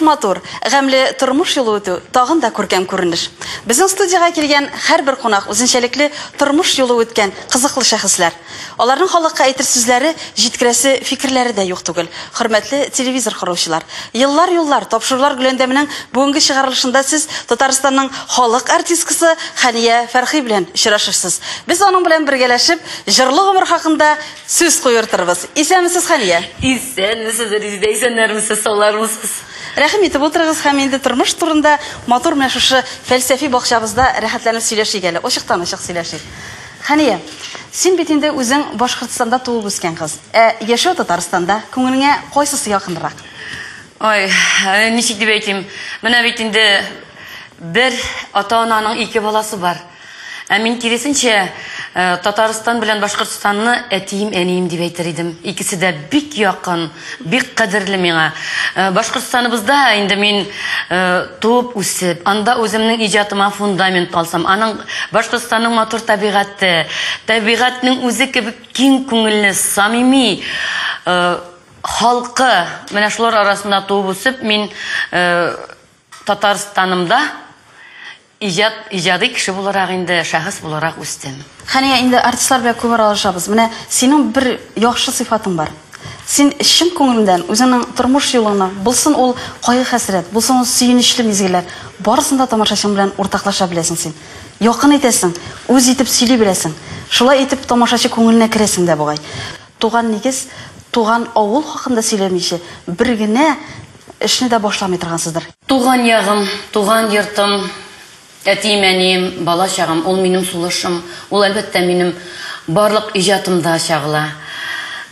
матур, гамле тормыш юлы үтү тагын да күркәм күренеш. Безнең студияга килгән һәрбер кунак үзенчәлекле тормыш юлы үткән кызыклы шәхесләр. Аларның халыкка әйтер сүзләре, җиткерәсе фикерләре дә юк түгел. Хөрмәтле телевизор караучылар, еллар тапшырулар гөләндәменең бүгенге чыгарылышында сез Татарстанның халык артисткасы Хания Фәрхи белән очрашырсыз. Без аның белән бергәләшеп, җырлы гомер хакында сүз куертырбыз. Исәнмесез, Хания? Исәнмесез, Резидә, исәннәрмесез, саулармысыз? Рәхим итеп утырыгыз һәм инде тормыш турында матур менә шушы фәлсәфи бакчабызда рәхәтләнеп сөйләшик әле. Ачыктан-ачык сөйләшик. Хания, син бит инде үзең Башкортстанда туып үскән кыз. Яшәү Татарстанда күңелеңә кайсысы якынрак? Ой, ничек дип әйтим? Менә бит инде бер ата-ананың ике баласы бар. Мин киресенчә Татарстан белән Башкортстанны әтием, әнием дип әйтер идем. Икесе дә бик якын, бик кадерле миңа. Башкортстаныбызда инде мин туып үсеп, анда үземнең иҗатыма фундамент алсам, аның Башкортстанның матур табигаты, табигатның үзе кебек киң күңелле, самими халкы, менә шулар арасында туып үсеп, мин Татарстанымда иҗади кеше буларак инде, шәхес буларак үстем. Хания, инде артистлар белән күп аралашабыз. Менә синең бер яхшы сыйфатың бар. Син чын күңелеңдән үзеңнең тормыш юлыңны, булсын ул кайгы-хәсрәт, булсын ул сөенечле мизгелләр, барысында тамашачың белән уртаклаша беләсең син. Якын итәсең, үз итеп сөйли беләсең. Шулай итеп тамашачы күңеленә керәсең дә бугай. Туган нигез, туган авыл хакында сөйләмичә, бер генә эшне дә башламый торгансыздыр. Туган ягым, туган йортым, әтием, әнием, бала чагым, ул минем сулышым, ул әлбәттә минем барлык иҗатымда чагыла.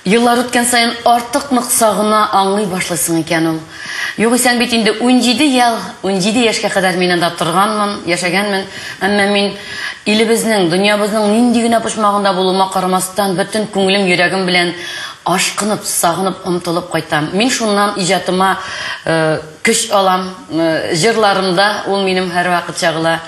Еллар үткән сайын артык нык сагына, аңлый башлыйсың икән ул. Югыйсә бит инде 17 яшькә кадәр мин анда торганмын, яшәгәнмен, әмма мин илебезнең, дөньябызның нинди генә почмагында булуыма карамастан, бөтен күңелем, йөрәгем белән ашкынып, сагынып, омтылып кайтам. Мин шуннан иҗатыма көч алам, җырларымда ул минем һәр вакыт чагыла.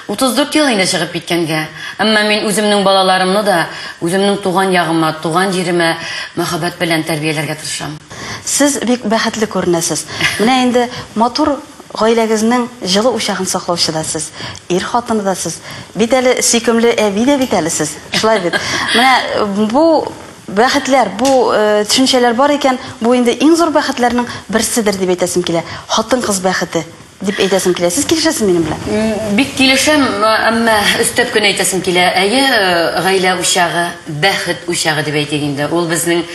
34 ел инде чыгып киткәнгә. Әмма мин үземнең балаларымны да үземнең туган ягыма, туган җиремә мәхәббәт белән тәрбияләргә тырышам. Сез бик бәхетле күренәсез. Менә инде матур гаиләгезнең җылы учагын саклаучы да сез, ир хатыны да сез. Бит әле сөйкемле әби дә бит әле сез. Шулай бит. Менә бу бәхетләр, бу төшенчәләр бар икән, бу инде иң зур бәхетләрнең берседер дип әйтәсем килә. Хатын-кыз бәхете дип әйтәсем килә. Сез килешәсез минем белән? Бик килешәм, әмма өстәп кенә әйтәсем килә. Гаилә учагы, бәхет учагы дип әйтик инде. Ул безнең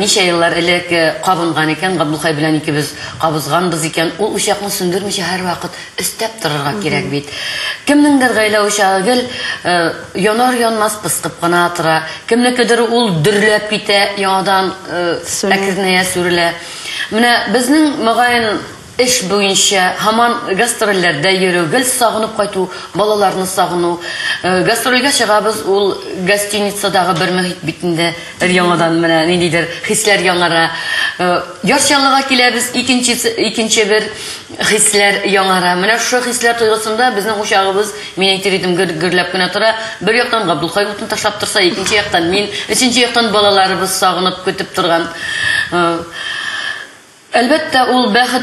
ничә еллар элек кабынган икән, Габдулхай белән икебез кабызганбыз икән. Ул учакны сүндермичә һәр вакыт өстәп торырга кирәк бит. Кемнеңдер гаилә учагы гел янар-янмас пыскып кына тора. Кемнекедер ул дөрләп китә, яңадан әкренәя сүрелә. Менә безнең мөгаен эш буенча һаман гастрольләрдә йөрү, гел сагынып кайту, балаларны сагыну. Гастрольгә чыгабыз, ул гостиницадагы бер мөхит битендә яңадан менә ниндидер хисләр яңара. Ярчанлыга киләбез, икенче бер хисләр яңара. Менә шу хисләр тойгысында безнең учагыбыз, мин әйтер идем, гөрләп кенә тора. Бер яктан Габдулхай утын ташлап торса, икенче яктан мин, өченче яктан балаларыбыз сагынып көтеп торган. Әлбәттә, ул бәхет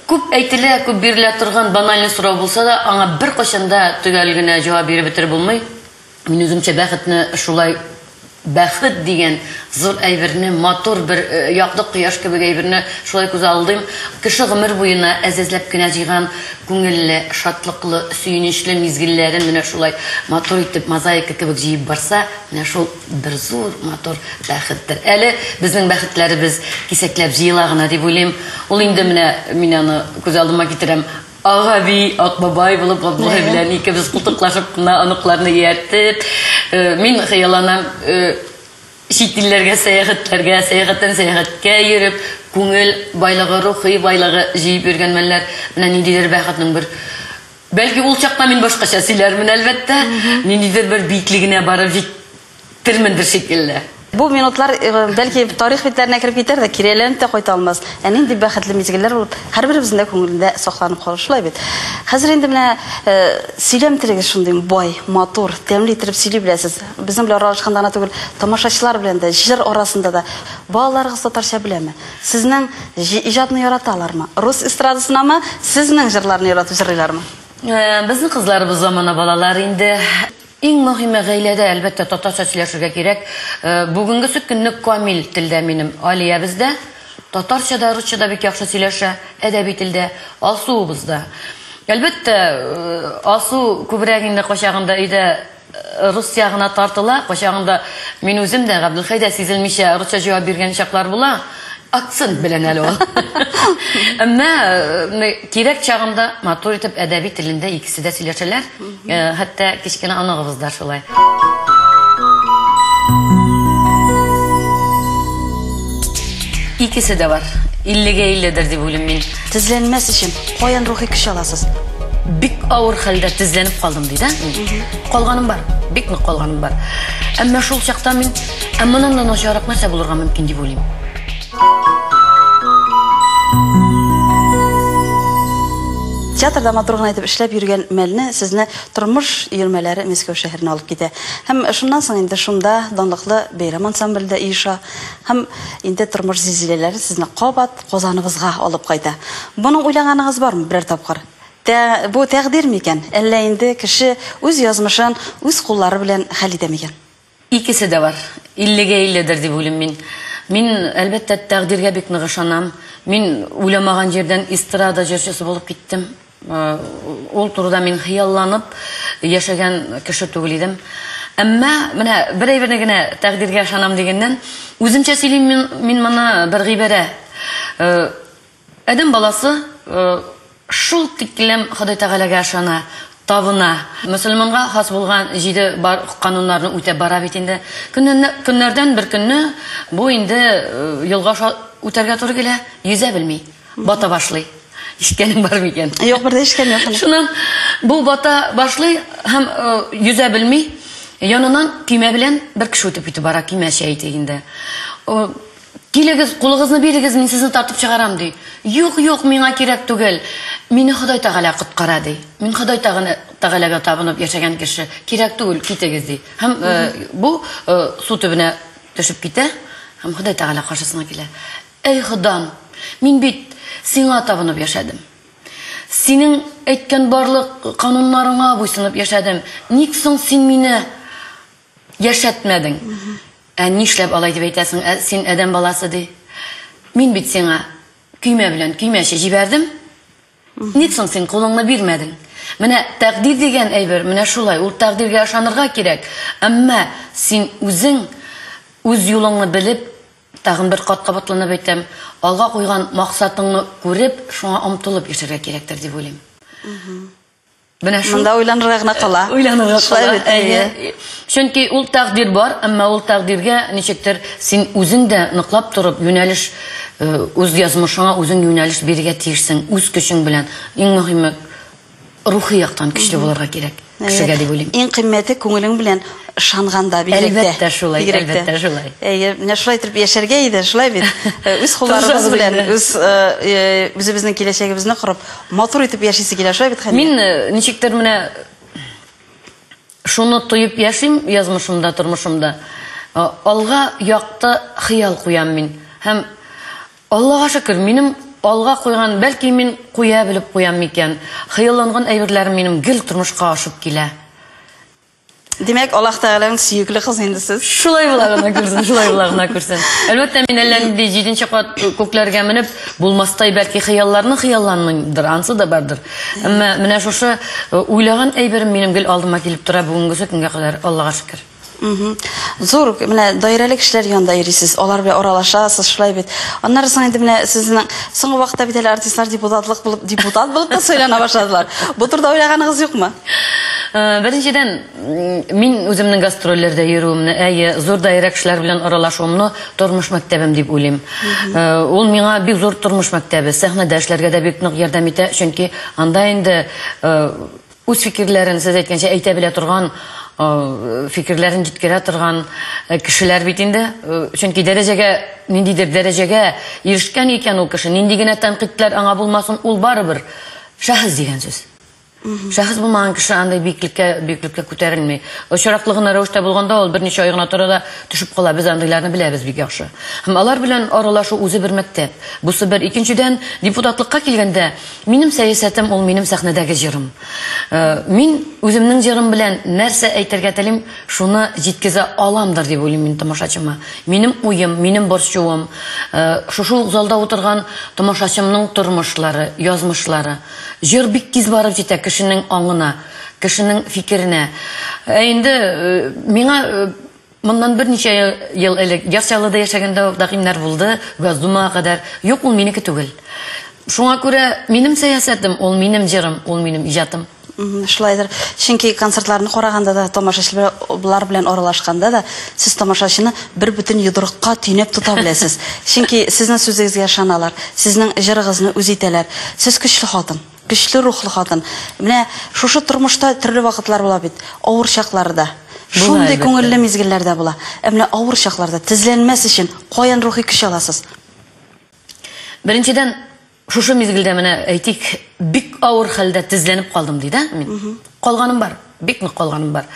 күп әйтелә, күп бирелә торган банальный сорау булса да, аңа бер кашанда төгәл генә җавап биреп бетереп булмый. Мин үземчә бәхетне шулай, бәхет дигән зур әйберне, матур бер яклы кояш кебек әйберне шулай күз алдым. Кеше гомер буена әзәзләп кенә җыйган күңелле, шатлыклы, сөенечле мизгелләрен менә шулай матур итеп мозаика кебек җыеп барса, менә шул бер зур матур бәхеттер. Әле безнең бәхетләребез кисәкләп җыела гына дип уйлыйм. Ул инде менә мин аны күз алдыма китерәм. Агаби, Акбабай булып, Габдулхай белән икебез култыклашып кына аныкларны ияртеп, мин хыялланам, чит илләргә сәяхәтләргә, сәяхәттән сәяхәткә йөреп, күңел байлыгы, рухи байлыгы җыеп йөргән мәлләр, менә ниндидер бәхетнең бер, бәлки ул чакта мин башкача сөйләрмен әлбәттә, ниндидер бер биеклегенә барып җитермендер шикелле. Бу минутлар бәлки тарих битләренә кереп китәр дә кирәләнеп тә кайта алмас. Ә нинди бәхетле мизгелләр булып, һәрберебезнең күңелендә сакланып калышлай бит. Хәзер инде менә сөйләм телегез шундый бай, матур, тәмле итеп сөйли беләсез. Безнең белән аралашканда гына түгел, тамашачылар белән дә, җыр арасында да балаларыгыз татарча беләме? Сезнең иҗатны яраталармы? Рус эстрадасынамы, сезнең җырларны яратып җырлыйлармы? Безнең кызларыбыз замана балалар инде. Иң мөһиме гаиләдә әлбәттә татарча сөйләшергә кирәк. Бүгенге көнне камил телдә минем Алия бездә, татарчада, русчада бик яхшы сөйләшә, әдәби телдә, Алсу бездә. Әлбәттә, Алсу күбрәк инде качагында өйдә рус ягына тартыла, качагында мин үзем дә Габделхәйдә сизелмичә русча җавап биргән чаклар була. Акцент белән әле ул. Әмма кирәк чагында матур итеп әдәби телендә икесе дә сөйләшәләр. Хәтта кичкенә анагыбыз да шулай. Икесе дә бар. 50-гә 50дер дип уйлыйм мин. Тезләнмәс өчен каян рухи көч аласыз? Бик авыр хәлдә тезләнеп калдым диде. Калганым бар, бик нык калганым бар. Әмма шул чакта мин моннан да начаррак нәрсә булырга мөмкин дип уйлыйм. Театрда матургын айтып эшләп йөргән мәлне сезне тормыш йөрмәләре Мәскәү шәһәренә алып китә. Һәм шуннан соң инде шунда данлыклы бәйрәм ансамбльдә иша. Һәм инде тормыш зилзиләләре сезне кабат Казаныбызга алып кайта. Буның уйлаганыгыз бармы берәр тапкыр? Бу тәкъдир микән? Әллә инде кеше үз язмышын үз куллары белән хәл итә микән? Икесе дә бар. 50-гә 50дер дип уйлыйм мин. Мин әлбәттә тәкъдиргә бик нык ышанам. Мин уйламаган җирдән эстрада җырчысы булып киттем. Ул турыда мин хыялланып яшәгән кеше түгел идем. Әмма менә бер әйберне генә тәкъдиргә ышанам дигәннән, үземчә сөйлим мин моны бер гыйбарә. Адәм баласы шул тиклем Ходай Тәгаләгә ышана, табына. Мөселманга хас булган 7 кануннарны үтәп бара бит инде. Көннәрдән бер көнне бу инде елга үтәргә туры килә, йөзә белми, бата башлый. Ишкәнең бар микән? Юк, бердә ишкән юк. Шуннан бу бата башлый һәм йөзә белми, янынан көймә белән бер кеше үтеп китеп бара, көймә шәйти инде. Килегез, кулыгызны бирегез, мин сезне тартып чыгарам ди. Юк, юк, миңа кирәк түгел. Мине Ходай Тәгалә коткара ди. Мин Ходай Тәгаләгә табынып яшәгән кеше, кирәк түгел, китегез ди. Һәм бу су төбенә төшеп китә, һәм Ходай Тәгалә каршысына килә. Эй Ходан, мин бит сиңа табынып яшәдем. Синең әйткән барлык кануннарыңа буйсынып яшәдем. Ник соң син мине яшәтмәдең? Нишләп алай дип әйтәсең? Син адәм баласы ди. Мин бит сиңа көймә белән көймәче җибәрдем. Ник соң син кулыңны бирмәдең? Менә тәкъдир дигән әйбер, менә шулай. Ул тәкъдиргә ышанырга кирәк. Әмма син үзең үз юлыңны белеп, тагын бер кат кабатланып әйтәм, алга куйган максатыңны күреп, шуңа омтылып яшәргә кирәктер дип уйлыйм. Менә шул. Монда уйланырга гына кала. Уйланырга кала. Чөнки ул тәкъдир бар, әмма ул тәкъдиргә ничектер син үзең дә ныклап торып, юнәлеш үз язмышыңа үзең юнәлеш бирергә тиешсең, үз көчең белән. Иң мөһиме рухи яктан көчле булырга кирәк. Кешегә дип уйлыйм. Иң кыйммәте күңелең белән ышанганда бигрәк әлбәттә шулай, әлбәттә шулай. Менә шулай итеп яшәргә иде, шулай бит. Үз кулларыбыз белән үзебезнең киләчәгебезне корып, матур итеп яшисе килә, шулай бит. Мин ничектер менә шуны тоеп яшим язмышымда, тормышымда. Алга якты хыял куям мин. Һәм Аллага шөкер, минем алга куйган, бәлки мин куя белеп куям микән. Хыялланган әйберләрем минем гел тормышка ашып килә. Димәк, Аллаһ Тәгаләнең сөекле кызы инде сез. Шулай булагына күрсен, шулай булагына күрсен. Әлбәттә мин әллә нинди 7нче кат күкләргә менеп, булмастай бәлки хыялларны хыялланмыйдыр, ансы да бардыр. Әмма менә шушы уйлаган әйберем минем гел алдыма килеп тора бүгенге көнгә кадәр, Аллага шөкер. Зур, менә даирәле кешеләр янында йөрисез, алар белән аралашасыз, шулай бит. Аннары соң инде менә сезнең соңгы вакытта бит әле артистлар депутат булып та сөйләнә башладылар. Бу турда уйлаганыгыз юкмы? Беренчедән, мин үземнең гастрольләрдә йөрүемне, зур даирә кешеләр белән аралашуымны тормыш мәктәбем дип уйлыйм. Ул миңа бик зур тормыш мәктәбе, сәхнәдә эшләргә дә бик нык ярдәм итә, чөнки анда инде үз фикерләрен, сез әйткәнчә, әйтә белә торган, фикерләрен җиткерә торган, кешеләр бит инде, чөнки ниндидер дәрәҗәгә ирешкән икән ул кеше, нинди генә тәнкыйтьләр аңа булмасын, ул барыбер шәхес дигән сүз. Шәхес булмаган кеше андай биеклеккә күтәрелмәй. Очраклыгына рәвештә булганда ул берничә ай гына тора да төшеп кала. Без андыйларны беләбез бик яхшы. Һәм алар белән аралашу үзе бер мәктәп. Бусы бер. Икенчедән, депутатлыкка килгәндә, минем сәясәтем ул минем сәхнәдәге җырым. Мин үземнең җырым белән нәрсә әйтергә телим, шуны җиткезә аламдыр дип уйлыйм мин тамашачыма. Минем уем, минем борчуым, шушы залда утырган тамашачымның тормышлары, язмышлары. Җыр бик тиз барып җитә кешенең аңына, кешенең фикеренә. Инде миңа моннан берничә ел элек Ясалыда яшәгәндә дәгыймнәр булды, Газдумага кадәр. Юк, ул минеке түгел. Шуңа күрә минем сәясәтем, ул минем җырым, ул минем иҗатым. Шулайдыр. Чөнки концертларны караганда да, тамашачылар белән аралашканда да, сез тамашачыны бер бүтән йодрыкка төнәп тота беләсез. Чөнки сезнең сүзегезгә ышаналар, сезнең җырыгызны үз итәләр. Сез көчле хатын, көчле рухлы хатын. Менә шушы тормышта төрле вакытлар була бит, авыр чакларда. Шундый күңелле мизгелләрдә була. Менә авыр чакларда тезләнмәс өчен каян рухи көч аласыз? Беренчедән, шушы мизгелдә менә әйтик, бик авыр хәлдә тезләнеп калдым диде мин. Калганым бар, бик нык калганым бар.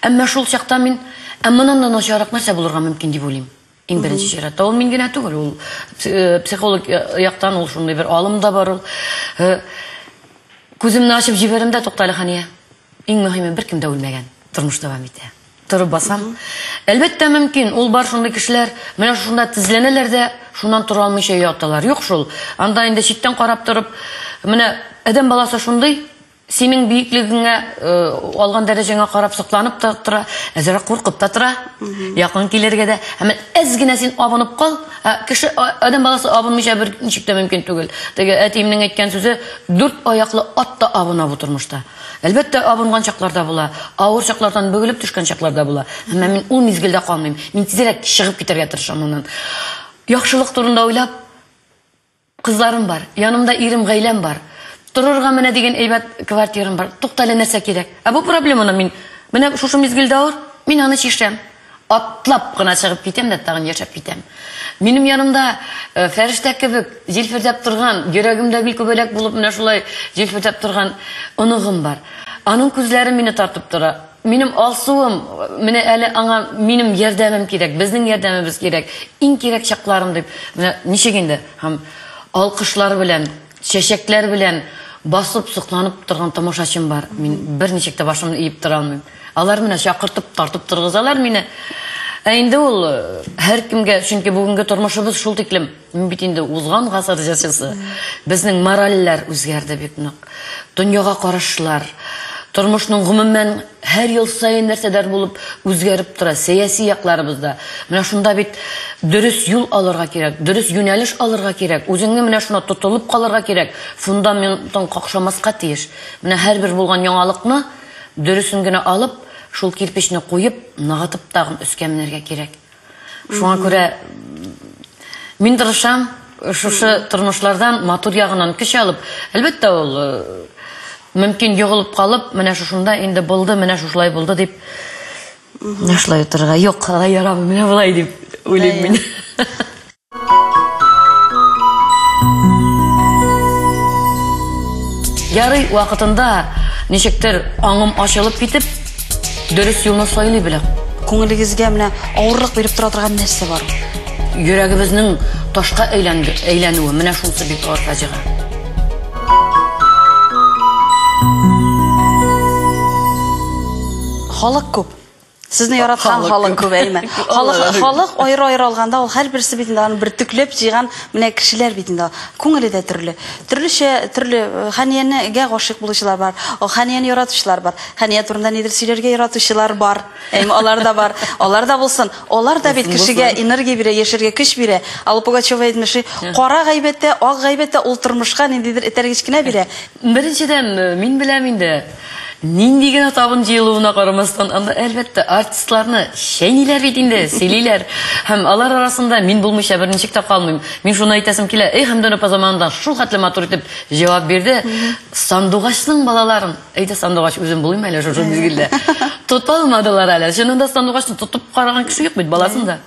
Әмма шул чакта мин, моннан начаррак нәрсә булырга мөмкин дип уйлыйм. Иң беренче чиратта ул мин генә түгел, ул психолог яктан ул шундый бер алым да бар ул. Күземне ачып җибәрәм дә, туктале Хания. Иң мөһиме, беркем дә үлмәгән. Тормыш дәвам итә. Торып басам. Әлбәттә мөмкин, ул бар шундый кешеләр, менә шунда тезләнәләр дә, шуннан тора алмыйча яталар. Юк шул. Анда инде читтән карап торып, менә адәм баласы шундый, синең биеклегеңә, алган дәрәҗәңә карап сокланып та тора, әзрәк куркып та тора, якын килергә дә. Һәм әз генә син абынып кал, кеше адәм баласы абынмыйча бер ничек тә мөмкин түгел. Теге әтиемнең әйткән сүзе, 4 аяклы ат та абына бу тормышта. Әлбәттә, абынган чакларда була, авыр чаклардан бөгелеп төшкән чакларда була. Әмма мин ул мизгелдә калмыйм. Мин тизрәк чыгып китәргә тырышам моннан. Яхшылык турында уйлап, кызларым бар, янымда ирем, гаиләм бар. Торырга менә дигән әйбәт квартирам бар. Туктале нәрсә кирәк? Бу проблеманы мин менә шушы мизгелдә авыр, мин аны чишәм. Атлап кына чыгып китәм дә тагын яшәп китәм. Минем янымда фәрештә кебек җилфердәп торган, йөрәгемдә бик күбәләк булып менә шулай җилфердәп торган оныгым бар. Аның күзләре мине тартып тора. Минем алсуым, менә әле аңа минем ярдәмем кирәк, безнең ярдәмебез кирәк. Иң кирәк чакларым дип, менә ничек инде һәм алкышлар белән, чәчәкләр белән басып сокланып торган тамашачым бар. Мин берничек тә башымны иеп тора алмыйм. Алар менә чакыртып, тартып торгызалар мине. Инде ул һәр кемгә, чөнки бүгенге тормышыбыз шул тиклем, бит инде узган гасыр җырчысы. Безнең моральләр үзгәрде бик нык. Дөньяга карашлар, тормышның гомумән һәр ел сайын нәрсәдер булып үзгәреп тора, сәяси якларыбызда. Менә шунда бит дөрес юл алырга кирәк, дөрес юнәлеш алырга кирәк, үзеңне менә шуна тотылып калырга кирәк, фундаментын какшамаска тиеш. Менә һәрбер булган яңалыкны дөресен генә алып, шул кирпечне куеп, нагатып тагын өскә менәргә кирәк. Шуңа күрә мин тырышам, шушы тормышлардан матур ягыннан көч алып, әлбәттә ул мөмкин ягылып калып, менә шушында инде булды, менә шулай булды дип нашлай торырга юк, ярабы, менә булай дип уйлыйм мин. Ярый вакытында ничектер аңым ачылып китеп, дөрес юлны сайлый беләм. Күңелегезгә менә авырлык биреп тора торган нәрсә бар? Йөрәгебезнең ташка әйләнүе, менә шунысы бик авыр фаҗига. Халык күп. Сезне яраткан халык күп әйме. Халык аеры-аеры алганда ул һәрберсе бит инде аны бер төкләп җыйган менә кешеләр бит инде. Күңеле дә төрле. Төрле Ханиянегә гашык булучылар бар. Ханияне яратучылар бар. Хания турында нидер сөйләргә яратучылар бар. Әйме алар да бар. Алар да булсын. Алар да бит кешегә энергия бирә, яшәргә көч бирә. Ал Пугачева әйтмеши, кара гайбәттә, ак гайбәттә ул тормышка ниндидер этәргеч кенә бирә. Беренчедән мин беләм инде. нинди генә табын җыелуына карамастан, анда әлбәттә артистларны шәйниләр бит инде, сөйлиләр. Һәм алар арасында мин булмыйча берничек тә калмыйм. Мин шуны әйтәсем килә, Хәмдән апа заманында шул хәтле матур итеп җавап бирде. Сандугачның балаларын, әйдә Сандугач үзем булыйм әле шушы мизгелдә. Тота алмадылар әле. Шунында Сандугачны тотып караган кеше юк бит баласында.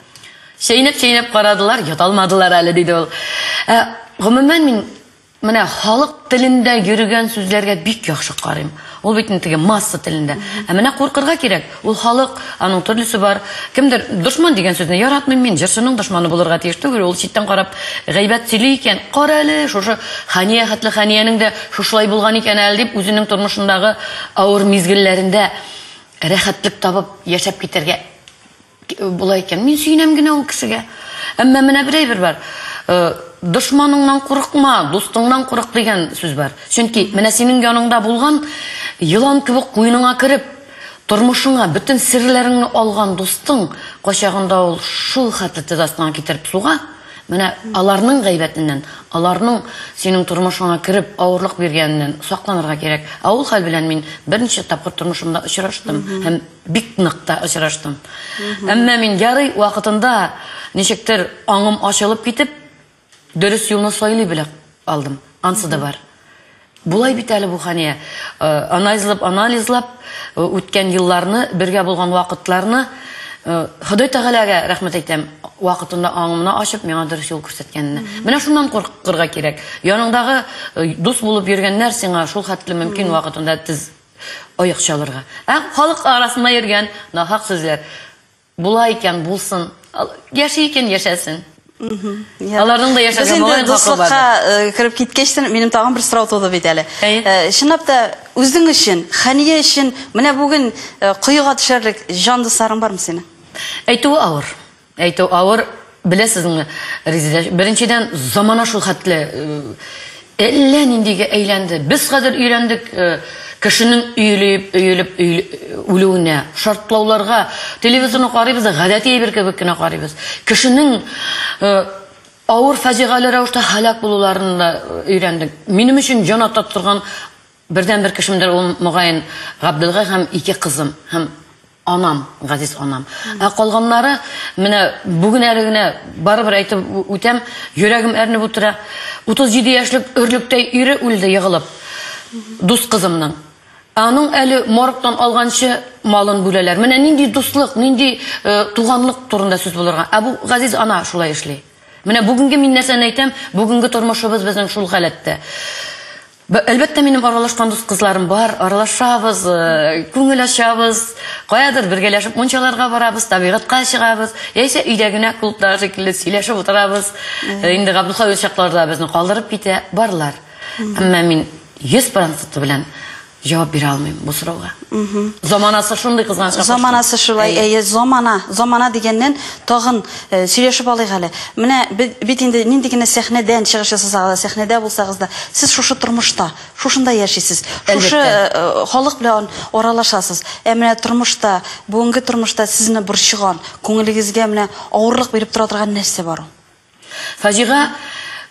Шәйнәп карадылар, ята алмадылар әле диде ул. Гомумән мин менә халык телендә йөргән сүзләргә бик яхшы карыйм. Ул бит инде масса телендә. Менә куркырга кирәк. Ул халык, аның төрлесе бар. Кемдер дошман дигән сүзне яратмыйм мин, җырчының дошманы булырга тиеш түгел. Ул читтән карап гайбәт сөйли икән. Кара әле, шушы Хания хәтле Ханиянең дә шушылай булган икән әле дип үзенең тормышындагы авыр мизгелләрендә рәхәтлек табып яшәп китәргә була икән. Мин сөйнәм генә ул кешегә. Әмма менә бер әйбер бар. Дошманыңнан курыкма, дустыңнан курык дигән сүз бар. Чөнки менә синең яныңда булган йылан кебек куйныңа кирип, тормышыңа бүтән серләреңне алган дустың качагында ул шул хәтле тезасына китереп суга, менә аларның гайбәтеннән, аларның синең тормышыңа кирип авырлык биргәннән сакланырга кирәк. Ул хәл белән мин берничә тапкыр тормышымда очраштым һәм бик нык та очраштым. Әмма мин ярый вакытында ничектер аңым ачылып китеп, дөрес юлны сайлый белә алдым. Ансы да бар. Булай бит әле бу Хания. Анализлап үткән елларны, бергә булган вакытларны Ходай Тәгаләгә рәхмәт әйтәм. Вакытында аңымны ачып, миңа дөрес юл күрсәткәнне. Менә шуннан куркырга кирәк. Яныңдагы дус булып йөргәннәр сиңа шул хәтле мөмкин вакытында тез аяк чалырга. Халык арасында йөргән нахак сүзләр. Була икән булсын, яши икән яшәсен. Аларның да яшәгән мөгаен хакы бар. Дуслыкка кирип киткәчтен минем тагын бер сорау туды бит әле. Чынлап та үзең өчен, Хания өчен менә бүген кыйга төшәрлек җан дусларың бармы синең? Әйтү авыр. Әйтү авыр. Беләсезме, Резидә, беренчедән замана шул хәтле әллә ниндигә әйләнде. Без хәзер өйрәндек кешенең өелеп үлүенә, шартлауларга, телевизорны карыйбыз, гадәти әйбер кебек кенә карыйбыз. Кешенең авыр фаҗигале рәвештә һәлак булуларын да өйрәндек. Минем өчен җан атып торган бердән бер кешемдер ул мөгаен Габдулга һәм ике кызым һәм анам, газиз анам. Калганнары менә бүген әле генә барыбер әйтеп үтәм, йөрәгем әрнеп утыра. 37 яшьлек өрлектәй ире үлде ягылып. Дус кызымның. Аның әле моргтан алганчы малын бүләләр. Менә нинди дуслык, нинди туганлык турында сүз булырга. Бу газиз ана шулай эшли. Менә бүгенге мин нәрсәне әйтәм, бүгенге тормышыбыз безнең шул халәттә. Әлбәттә минем аралашкан дус кызларым бар, аралашабыз, күңел ачабыз, каядыр бергәләшеп мунчаларга барабыз, табигатька чыгабыз, яисә өйдә генә клубта шикелле сөйләшеп утырабыз. Инде Габдулхай чакларда безне калдырып китә, барлар. Әмма мин 100% белән җавап бирә алмыйм бу сорауга. Заманасы шундый кызганычка. Заманасы шулай, замана дигәннән тагын сөйләшеп алыйк әле. Менә бит инде нинди генә сәхнәдән чыгыш ясасагыз, сәхнәдә булсагыз да, сез шушы тормышта, шушында яшисез. Шушы халык белән аралашасыз. Менә тормышта, бүгенге тормышта сезне борчыган, күңелегезгә менә авырлык биреп тора торган нәрсә бар ул? Фаҗига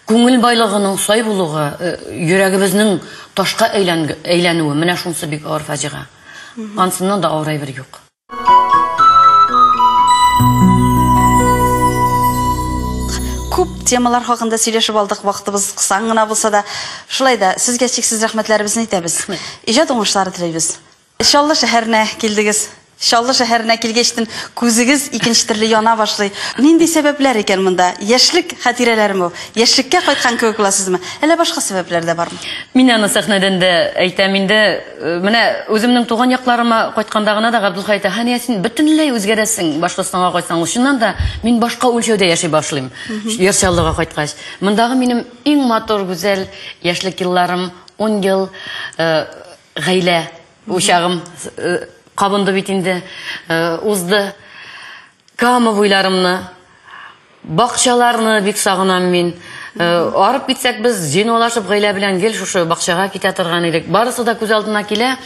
күңел байлыгының сай булуы, йөрәгебезнең ташка әйләнүе, менә шунысы бик авыр фаҗига. Ансыннан да авыр әйбер юк. Күп темалар хакында сөйләшеп алдык, вакытыбыз кыса гына булса да, шулай да сезгә чиксез рәхмәтләребезне әйтәбез. Иҗат уңышлары теләйбез. Иншалла шәһәренә килдегез. Иншалла шәһәренә килгәчтен күзегез икенче төрле яна башлый. Нинди сәбәпләр икән монда? Яшьлек хатирәләрме? Яшьлеккә кайткан кебек буласызмы? Әллә башка сәбәпләр дә бармы? Мин аны сәхнәдән дә әйтәм инде. Менә үземнең туган якларыма кайтканда гына да Габдулхай әйтә, "Хания, син бөтенләй үзгәрәсең, башкасына кайтсаң." Шуннан да мин башка үлчәүдә яши башлыйм. Яшьчәллегә кайткач. Мондагы минем иң матур, гүзәл яшьлек елларым 10 ел гаилә учагым кабынды бит инде, узды. Кама буйларымны, бакчаларны бик сагынам мин. Арып китсәк без җыйналышып гаилә белән гел шушы бакчага китә торган идек. Барысы да күз алдына килә.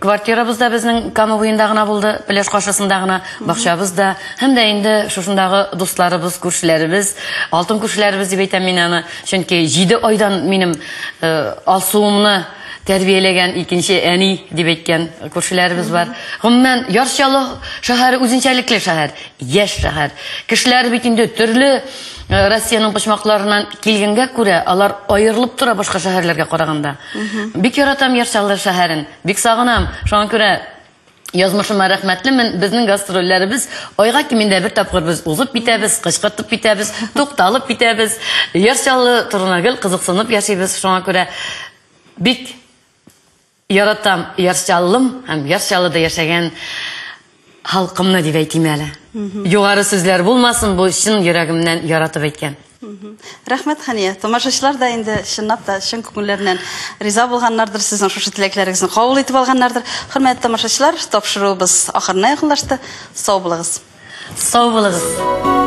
Квартирабыз да безнең Кама буенда гына булды, пляж каршысында гына, бакчабыз да, һәм дә инде шушындагы дусларыбыз, күршеләребез, алтын күршеләребез дип әйтәм мин аны. Чөнки 7 айдан минем алсуымны тәрбияләгән икенче әни дип әйткән күршеләребез бар. Гомумән, Ярчалы шәһәре үзенчәлекле шәһәр, яшь шәһәр. Кешеләр бит инде төрле Россиянең почмакларыннан килгәнгә күрә, алар аерылып тора башка шәһәрләргә караганда. Бик яратам Ярчалы шәһәрен, бик сагынам. Шуңа күрә язмышыма рәхмәтлемен. Безнең гастрольләребез айга кимендә бер тапкыр без узып битәбез, кычкыртып битәбез, тукталып битәбез. Ярчалы турына гел кызыксынып яшибез. Шуңа күрә бик яратам Ярчалым һәм Ярчалыда яшәгән халкымны дип әйтим әле. Югары сүзләр булмасын, бу чын йөрәгемнән яратып әйткән. Рәхмәт, Хания. Тамашачылар да инде чынлап та чын күңелләреннән риза булганнардыр, сезнең шушы теләкләрегезне кабул итеп алганнардыр. Хөрмәтле тамашачылар, тапшыруыбыз ахырына якынлашты. Сау булыгыз. Сау булыгыз.